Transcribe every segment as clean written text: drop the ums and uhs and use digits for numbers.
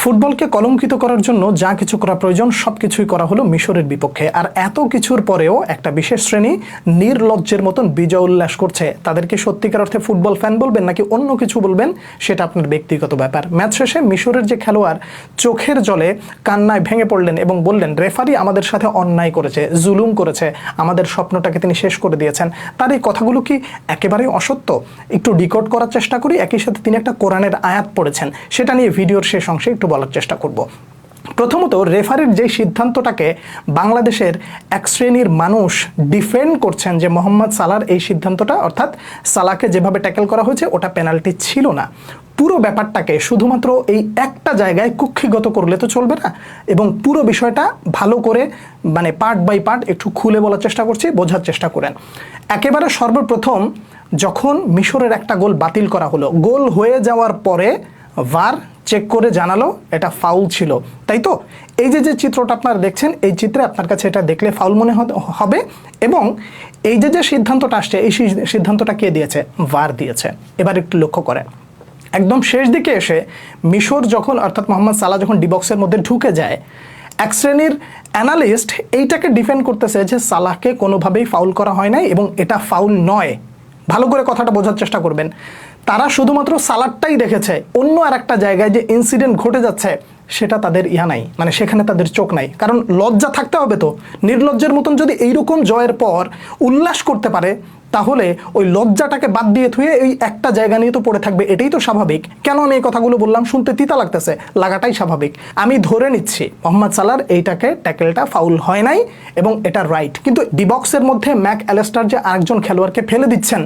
ফুটবলকে কলঙ্কিত করার জন্য যা কিছু করা প্রয়োজন সবকিছুই করা হলো মিশরের বিপক্ষে। আর এত কিছুর পরেও একটা বিশেষ শ্রেণী নির্লজ্জের মতন বিজয় উল্লাস করছে। তাদেরকে সত্যিকার অর্থে ফুটবল ফ্যান বলবেন নাকি অন্য কিছু বলবেন সেটা আপনার ব্যক্তিগত ব্যাপার। ম্যাচ শেষে মিশরের যে খেলোয়াড় চোখের জলে কান্নায় ভেঙে পড়লেন এবং বললেন রেফারি আমাদের সাথে অন্যায় করেছে, জুলুম করেছে, আমাদের স্বপ্নটাকে তিনি শেষ করে দিয়েছেন। তার এই কথাগুলো কি একেবারেই অসত্য? একটু ডিকোড করার চেষ্টা করি। একই সাথে তিনি একটা কোরআনের আয়াত পড়েছেন, সেটা নিয়ে ভিডিওর শেষ অংশে একটু বলার চেষ্টা করব। প্রথমত, রেফারির যে সিদ্ধান্তটাকে বাংলাদেশের এক শ্রেণীর মানুষ ডিফেন্ড করছেন যে মোহাম্মদ সালাহর এই সিদ্ধান্তটা, অর্থাৎ সালাহকে যেভাবে ট্যাকেল করা হয়েছে ওটা পেনাল্টি ছিল না। পুরো ব্যাপারটাকে শুধুমাত্র এই একটা জায়গায় কুক্ষিগত করলে তো চলবে না, এবং পুরো বিষয়টা ভালো করে পার্ট বাই পার্ট একটু খুলে বলার চেষ্টা করছি, বোঝার চেষ্টা করেন। একেবারে সর্বপ্রথম যখন মিশরের একটা গোল বাতিল করা হলো, গোল হয়ে যাওয়ার পরে ভার চেক করে জানালো এটা ফাউল ছিল, তাই তো? এই যে চিত্রটা আপনারা দেখছেন, এই চিত্রে আপনার কাছে এটা দেখলে ফাউল মনে হবে, এবং এই যে সিদ্ধান্তটা আসছে, এই সিদ্ধান্তটা কে দিয়েছে? ভার দিয়েছে। এবার একটু লক্ষ্য করেন, একদম শেষ দিকে এসে মিশর যখন, অর্থাৎ মোহাম্মদ সালাহ যখন ডিবক্সের মধ্যে ঢুকে যায়, এক শ্রেণীর অ্যানালিস্ট এইটাকে ডিফেন্ড করতেছে যে সালাহকে কোনোভাবেই ফাউল করা হয় নাই এবং এটা ফাউল নয়। ভালো করে কথাটা বোঝার চেষ্টা করবেন। তারা শুধুমাত্র সালাদটাই দেখেছে, অন্য আর একটা জায়গায় যে ইনসিডেন্ট ঘটে যাচ্ছে সেটা তাদের নাই, সেখানে তাদের চোখ নাই। কারণ লজ্জা থাকতে হবে তো। নির্লজ্জের মতন যদি এইরকম জয়ের পর উল্লাস করতে পারে, তাহলে ওই লজ্জাটাকে বাদ দিয়ে থুয়ে এই একটা জায়গা নিয়ে তো পড়ে থাকবে, এটাই তো স্বাভাবিক। কেন আমি এই কথাগুলো বললাম? শুনতে তিতা লাগতেছে, লাগাটাই স্বাভাবিক। আমি ধরে নিচ্ছি মোহাম্মদ সালাহর এইটাকে ট্যাকেলটা ফাউল হয় নাই এবং এটা রাইট, কিন্তু ডিবক্সের মধ্যে ম্যাক অ্যালেস্টার যে আরেকজন খেলোয়াড়কে ফেলে দিচ্ছেন,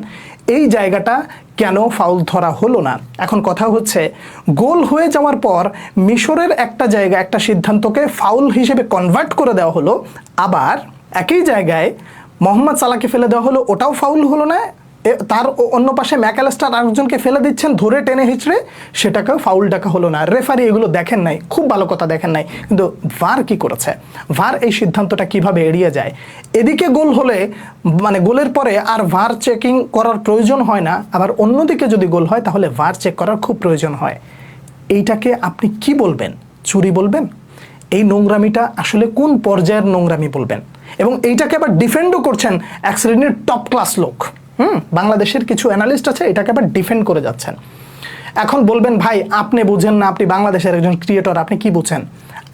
এই জায়গাটা কেন ফাউল ধরা হলো না? এখন কথা হচ্ছে, গোল হয়ে যাওয়ার পর মিশরের একটা জায়গা, একটা সিদ্ধান্তকে ফাউল হিসেবে কনভার্ট করে দেওয়া হলো, আবার একই জায়গায় মোহাম্মদ সালাহকে ফেলে দেওয়া হলো, ওটাও ফাউল হলো না। তার অন্য পাশে ম্যাক অ্যালেস্টার আরেকজনকে ফেলে দিচ্ছেন ধরে টেনে হিচড়ে, সেটাকেও ফাউল ডাকা হলো না। রেফারি এগুলো দেখেন নাই, খুব ভালো কথা দেখেন নাই, কিন্তু ভার কি করেছে? ভার এই সিদ্ধান্তটা কিভাবে এড়িয়ে যায়? এদিকে গোল হলে গোলের পরে আর ভার চেকিং করার প্রয়োজন হয় না, আবার অন্যদিকে যদি গোল হয় তাহলে ভার চেক করার খুব প্রয়োজন হয়। এইটাকে আপনি কি বলবেন? চুরি বলবেন? এই নোংরামিটা আসলে কোন পর্যায়ের নোংরামি বলবেন? এবং এইটাকে আবার ডিফেন্ডও করছেন এক শ্রেণীর টপ ক্লাস লোক। বাংলাদেশের কিছু অ্যানালিস্ট আছে, এটাকে আবার ডিফেন্ড করে যাচ্ছেন। এখন বলবেন, ভাই আপনি বুঝেন না, আপনি বাংলাদেশের একজন ক্রিয়েটর, আপনি কি বুঝেন?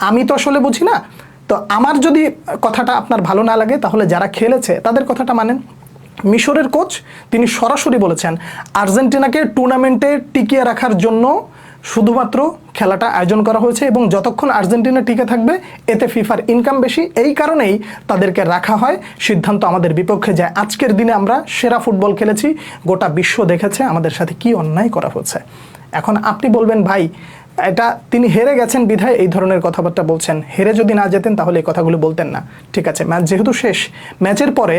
আমি তো আসলে বুঝি না। তো আমার যদি কথাটা আপনার ভালো না লাগে, তাহলে যারা খেলেছে তাদের কথাটা মানেন। মিশরের কোচ তিনি সরাসরি বলেছেন আর্জেন্টিনাকে টুর্নামেন্টে টিকিয়ে রাখার জন্য শুধুমাত্র খেলাটা আয়োজন করা হয়েছে, এবং যতক্ষণ আর্জেন্টিনা টিকে থাকবে এতে ফিফার ইনকাম বেশি, এই কারণেই তাদেরকে রাখা হয়। সিদ্ধান্ত আমাদের বিপক্ষে যায়। আজকের দিনে আমরা সেরা ফুটবল খেলেছি, গোটা বিশ্ব দেখেছে আমাদের সাথে কি অন্যায় করা হচ্ছে। এখন আপনি বলবেন, ভাই এটা তিনি হেরে গেছেন বিধায় এই ধরনের কথাবার্তা বলছেন, হেরে যদি না যেতেন তাহলে এই কথাগুলো বলতেন না। ঠিক আছে, ম্যাচ যেহেতু শেষ, ম্যাচের পরে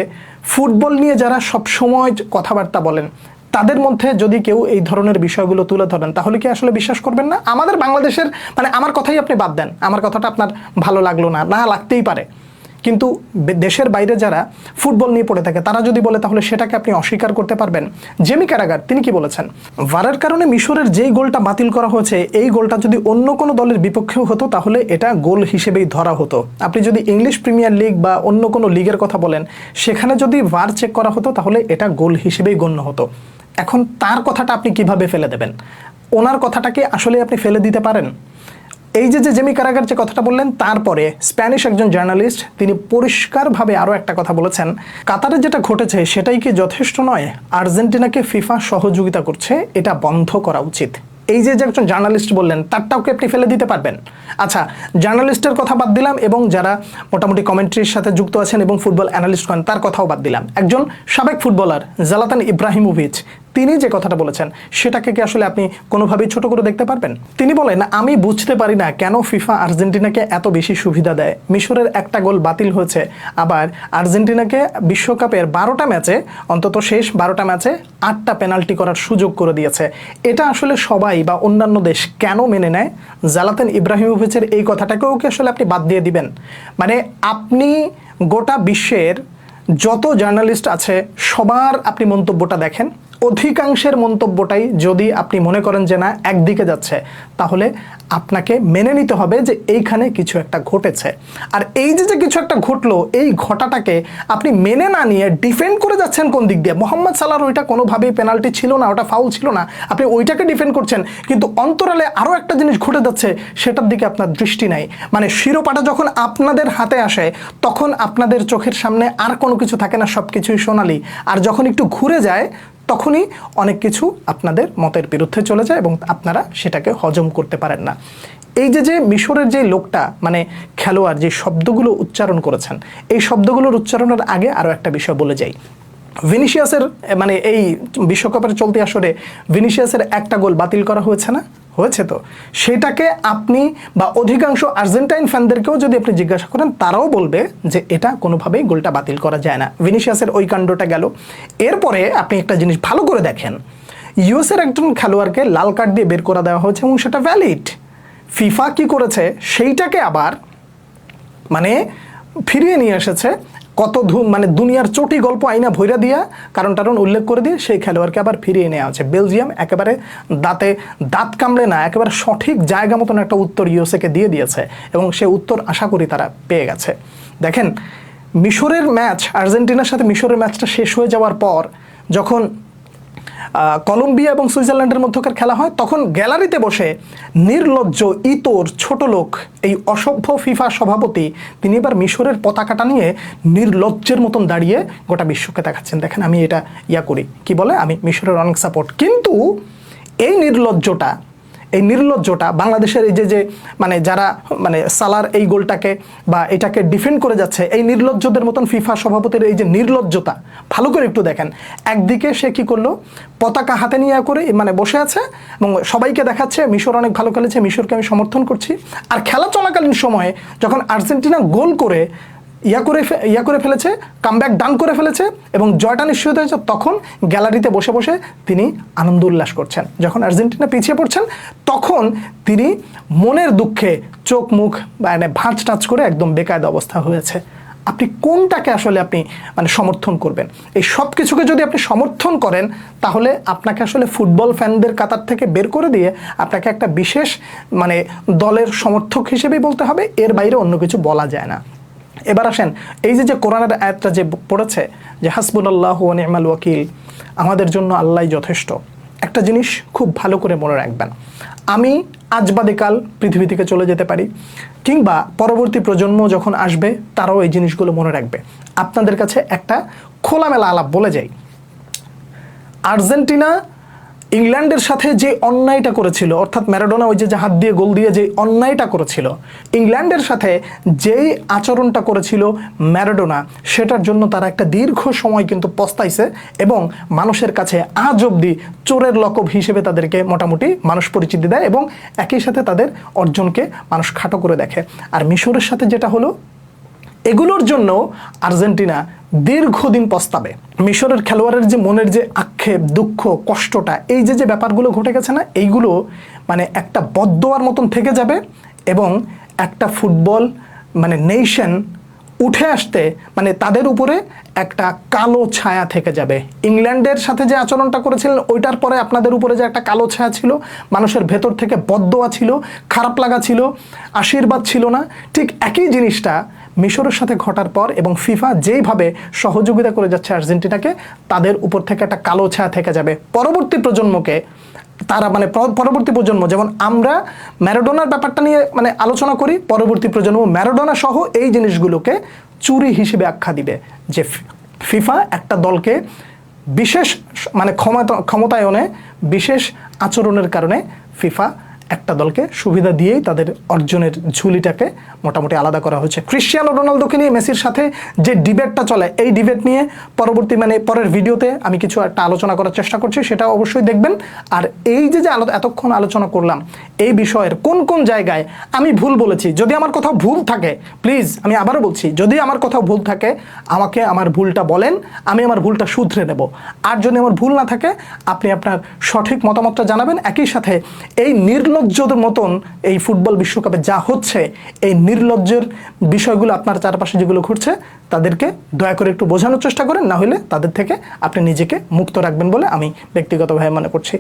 ফুটবল নিয়ে যারা সবসময় কথাবার্তা বলেন, তাদের মধ্যে যদি কেউ এই ধরনের বিষয়গুলো তুলে ধরেন, তাহলে কি আসলে বিশ্বাস করবেন না? আমাদের বাংলাদেশের আমার কথাই আপনি বাদ দেন, আমার কথাটা আপনার ভালো লাগলো না, না লাগতেই পারে, কিন্তু দেশের বাইরে যারা ফুটবল নিয়ে পড়ে থাকে তারা যদি বলে, তাহলে সেটাকে আপনি অস্বীকার করতে পারবেন? জেমি ক্যারাগার তিনি কি বলেছেন? ভারের কারণে মিশরের যেই গোলটা বাতিল করা হয়েছে, এই গোলটা যদি অন্য কোনো দলের বিপক্ষেও হতো তাহলে এটা গোল হিসেবেই ধরা হতো। আপনি যদি ইংলিশ প্রিমিয়ার লিগ বা অন্য কোনো লিগের কথা বলেন, সেখানে যদি ভার চেক করা হতো তাহলে এটা গোল হিসেবেই গণ্য হতো। এখন তার কথাটা আপনি কিভাবে ফেলে দেবেন? ওনার কথাটাকে আসলে আপনি ফেলে দিতে পারেন? এই যে জেমি ক্যারাগার যে কথাটা বললেন, তারপরে স্প্যানিশ একজন জার্নালিস্ট তিনি পরিষ্কারভাবে আরও একটা কথা বলেছেন, কাতারে যেটা ঘটেছে সেটাই কি যথেষ্ট নয়? আর্জেন্টিনাকে ফিফা সহযোগিতা করছে, এটা বন্ধ করা উচিত। এই যে একজন জার্নালিস্ট বললেন, তারটাও কি আপনি ফেলে দিতে পারবেন? আচ্ছা, জার্নালিস্টের কথা বাদ দিলাম, এবং যারা মোটামুটি কমেন্ট্রির সাথে যুক্ত আছেন এবং ফুটবল অ্যানালিস্ট করেন তার কথাও বাদ দিলাম। একজন সাবেক ফুটবলার জালাতান ইব্রাহিমোভিচ তিনি যে কথাটা বলেছেন, সেটাকে কি আসলে আপনি কোনোভাবেই ছোট করে দেখতে পারবেন? তিনি বলেন, আমি বুঝতে পারি না কেন ফিফা আর্জেন্টিনাকে এত বেশি সুবিধা দেয়। মিশরের একটা গোল বাতিল হয়েছে, আবার আর্জেন্টিনাকে বিশ্বকাপের 12টা ম্যাচে, অন্তত শেষ 12টা ম্যাচে 8টা পেনাল্টি করার সুযোগ করে দিয়েছে। এটা আসলে সবাই বা অন্যান্য দেশ কেন মেনে নেয়? জালাতান ইব্রাহিমোভিচের এই কথাটাকেও কি আসলে আপনি বাদ দিয়ে দিবেন? আপনি গোটা বিশ্বের যত জার্নালিস্ট আছে সবার আপনি মন্তব্যটা দেখেন, অধিকাংশের মন্তব্যটাই যদি আপনি মনে করেন যে না একদিকে যাচ্ছে, তাহলে আপনাকে মেনে নিতে হবে যে এইখানে কিছু একটা ঘটেছে। আর এই যে কিছু একটা ঘটলো, এই ঘটাটাকে আপনি মেনে না নিয়ে ডিফেন্ড করে যাচ্ছেন কোন দিক দিয়ে? মোহাম্মদ সালাহর ওইটা কোনোভাবেই পেনাল্টি ছিল না, ওটা ফাউল ছিল না, আপনি ওইটাকে ডিফেন্ড করছেন, কিন্তু অন্তরালে আরও একটা জিনিস ঘটে যাচ্ছে, সেটার দিকে আপনার দৃষ্টি নাই। মানে শিরোপাটা যখন আপনাদের হাতে আসে তখন আপনাদের চোখের সামনে আর কোনো কিছু থাকে না, সব কিছুই সোনালি। আর যখন একটু ঘুরে যায় তখনই অনেক কিছু আপনাদের মতের বিরুদ্ধে চলে যায় এবং আপনারা সেটাকে হজম করতে পারেন না। এই যে মিশরের যে লোকটা, মানে খেলোয়াড়, যে শব্দগুলো উচ্চারণ করেছেন, এই শব্দগুলোর উচ্চারণের আগে আরও একটা বিষয় বলে যাই। ভিনিসিয়াসের মানে এই বিশ্বকাপের চলতি আসরে ভিনিসিয়াসের একটা গোল বাতিল করা হয়েছে না? হয়েছে তো। সেটাকে আপনি বা অধিকাংশ আর্জেন্টাইন ফ্যানদেরকেও যদি আপনি জিজ্ঞাসা করেন, তারাও বলবে যে এটা কোনোভাবেই গোলটা বাতিল করা যায় না। ভিনিসিয়াসের ওই কাণ্ডটা গেল। এরপরে আপনি একটা জিনিস ভালো করে দেখেন, ইউএসের একজন খেলোয়াড়কে লাল কার্ড দিয়ে বের করে দেওয়া হয়েছে এবং সেটা ভ্যালিড। ফিফা কি করেছে, সেইটাকে আবার মানে ফিরিয়ে নিয়ে এসেছে মানে দুনিয়ার চটি গল্প আইনা ভৈরা দিয়া কারণ উল্লেখ করে দিয়ে সেই খেলোয়াড়কে আবার ফিরিয়ে নেওয়া হচ্ছে। বেলজিয়াম একেবারে দাঁত কামড়ে না, একেবারে সঠিক জায়গা মতন একটা উত্তর ইউএসএকে দিয়ে দিয়েছে এবং সে উত্তর আশা করি তারা পেয়ে গেছে। দেখেন, মিশরের ম্যাচ, আর্জেন্টিনার সাথে মিশরের ম্যাচটা শেষ হয়ে যাওয়ার পর যখন কলম্বিয়া এবং সুইজারল্যান্ডের মধ্যকার খেলা হয়, তখন গ্যালারিতে বসে নির্লজ্জ, ইতর, ছোট লোক, এই অসভ্য ফিফা সভাপতি, তিনি এবার মিশরের পতাকাটা নিয়ে নির্লজ্জের মতন দাঁড়িয়ে গোটা বিশ্বকে দেখাচ্ছেন, দেখেন আমি এটা করি, কি বলে, আমি মিশরের অনেক সাপোর্ট। কিন্তু এই নির্লজ্জটা বাংলাদেশের এই যে মানে যারা মানে সালার এই গোলটাকে বা এটাকে ডিফেন্ড করে যাচ্ছে, এই নির্লজ্জদের মতন ফিফা সভাপতির এই যে নির্লজ্জতা, ভালো করে একটু দেখেন। একদিকে সে কি করলো, পতাকা হাতে নিয়ে করে মানে বসে আছে এবং সবাইকে দেখাচ্ছে মিশর অনেক ভালো খেলেছে, মিশরকে আমি সমর্থন করছি। আর খেলা চলাকালীন সময়ে যখন আর্জেন্টিনা গোল করে ইয়া করে ফেলেছে, কামব্যাক ডান করে ফেলেছে এবং জয়টা নিশ্চিত হয়েছে, তখন গ্যালারিতে বসে বসে তিনি আনন্দ উল্লাস করছেন। যখন আর্জেন্টিনা পিছিয়ে পড়ছেন, তখন তিনি মনের দুঃখে চোখ মুখ মানে ভাঁজ টাচ করে একদম বেকায়দা অবস্থা হয়েছে। আপনি কোনটাকে আসলে আপনি মানে সমর্থন করবেন? এই সব কিছুকে যদি আপনি সমর্থন করেন, তাহলে আপনাকে আসলে ফুটবল ফ্যানদের কাতার থেকে বের করে দিয়ে আপনাকে একটা বিশেষ মানে দলের সমর্থক হিসেবেই বলতে হবে, এর বাইরে অন্য কিছু বলা যায় না। এবার আসেন, এই যে কোরআনের আয়াতটা যে পড়েছে যে হাসবুনাল্লাহু ওয়া নি'মাল ওয়াকিল, আমাদের জন্য আল্লাহই যথেষ্ট, একটা জিনিস খুব ভালো করে মনে রাখবেন, আমি আজ বাদে কাল পৃথিবী থেকে চলে যেতে পারি, কিংবা পরবর্তী প্রজন্ম যখন আসবে তারাও এই জিনিসগুলো মনে রাখবে। আপনাদের কাছে একটা খোলামেলা আলাপ বলে যাই, আর্জেন্টিনা ইংল্যান্ডের সাথে যে অন্যায়টা করেছিল, অর্থাৎ ম্যারাডোনা ওই যে হাত দিয়ে গোল দিয়ে যে অন্যায়টা করেছিল, ইংল্যান্ডের সাথে যেই আচরণটা করেছিল ম্যারাডোনা, সেটার জন্য তারা একটা দীর্ঘ সময় কিন্তু পস্তাইছে এবং মানুষের কাছে আজ অবধি চোরের লকব হিসেবে তাদেরকে মোটামুটি মানুষ পরিচিতি দেয় এবং একই সাথে তাদের অর্জনকে মানুষ খাটো করে দেখে। আর মিশরের সাথে যেটা হলো, এগুলোর জন্য আর্জেন্টিনা দীর্ঘদিন পস্তাবে। মিশরের খেলোয়াড়ের যে মনের যে আক্ষেপ, দুঃখ, কষ্টটা, এই যে ব্যাপারগুলো ঘটে গেছে না, এইগুলো মানে একটা বদদোয়ার মতন থেকে যাবে এবং একটা ফুটবল মানে নেশন উঠে আসতে মানে তাদের উপরে একটা কালো ছায়া থেকে যাবে। ইংল্যান্ডের সাথে যে আচরণটা করেছিলেন, ওইটার পরে আপনাদের উপরে যে একটা কালো ছায়া ছিল, মানুষের ভেতর থেকে বদদোয়া ছিল, খারাপ লাগা ছিল, আশীর্বাদ ছিল না, ঠিক একই জিনিসটা মিশরের সাথে ঘটার পর এবং ফিফা যেইভাবে সহযোগিতা করে যাচ্ছে আর্জেন্টিনাকে, তাদের উপর থেকে একটা কালো ছায়া থেকে যাবে। পরবর্তী প্রজন্মকে তারা মানে পরবর্তী প্রজন্ম, যেমন আমরা ম্যারাডোনার ব্যাপারটা নিয়ে মানে আলোচনা করি, পরবর্তী প্রজন্ম ম্যারাডোনা সহ এই জিনিসগুলোকে চুরি হিসেবে আখ্যা দিবে যে ফিফা একটা দলকে বিশেষ মানে ক্ষমতায়নে বিশেষ আচরণের কারণে ফিফা একটা দলকে সুবিধা দিয়েই তাদের অর্জনের ঝুলিটাকে মোটামুটি আলাদা করা হয়েছে। ক্রিশ্চিয়ানো রোনালদোকে নিয়ে মেসির সাথে যে ডিবেটটা চলে, এই ডিবেট নিয়ে পরবর্তী মানে পরের ভিডিওতে আমি কিছু একটা আলোচনা করার চেষ্টা করছি, সেটা অবশ্যই দেখবেন। আর এই যে এতক্ষণ আলোচনা করলাম, এই বিষয়ের কোন কোন জায়গায় আমি ভুল বলেছি, যদি আমার কোথাও ভুল থাকে প্লিজ আমি আবারও বলছি, যদি আমার কোথাও ভুল থাকে আমাকে আমার ভুলটা বলেন, আমি আমার ভুলটা শুধরে নেব। আর যদি আমার ভুল না থাকে আপনি আপনার সঠিক মতামতটা জানাবেন। একই সাথে এই নির্লজ্জ নির্লজ্জদের মতন এই ফুটবল বিশ্বকাপে যা হচ্ছে, এই নির্লজ্জের বিষয়গুলো আপনার চারপাশে যেগুলো ঘুরছে তাদেরকে দয়া করে একটু বোঝানোর চেষ্টা করেন, না হলে তাদের থেকে আপনি নিজেকে মুক্ত রাখবেন বলে আমি ব্যক্তিগতভাবে মনে করছি।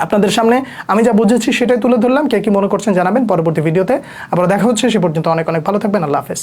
আপনাদের সামনে আমি যা বুঝেছি সেটাই তুলে ধরলাম। কে কি মনে করছেন জানাবেন পরবর্তী ভিডিওতে। আবার দেখা হচ্ছে, সে পর্যন্ত অনেক অনেক ভালো থাকবেন। আল্লাহ হাফেজ।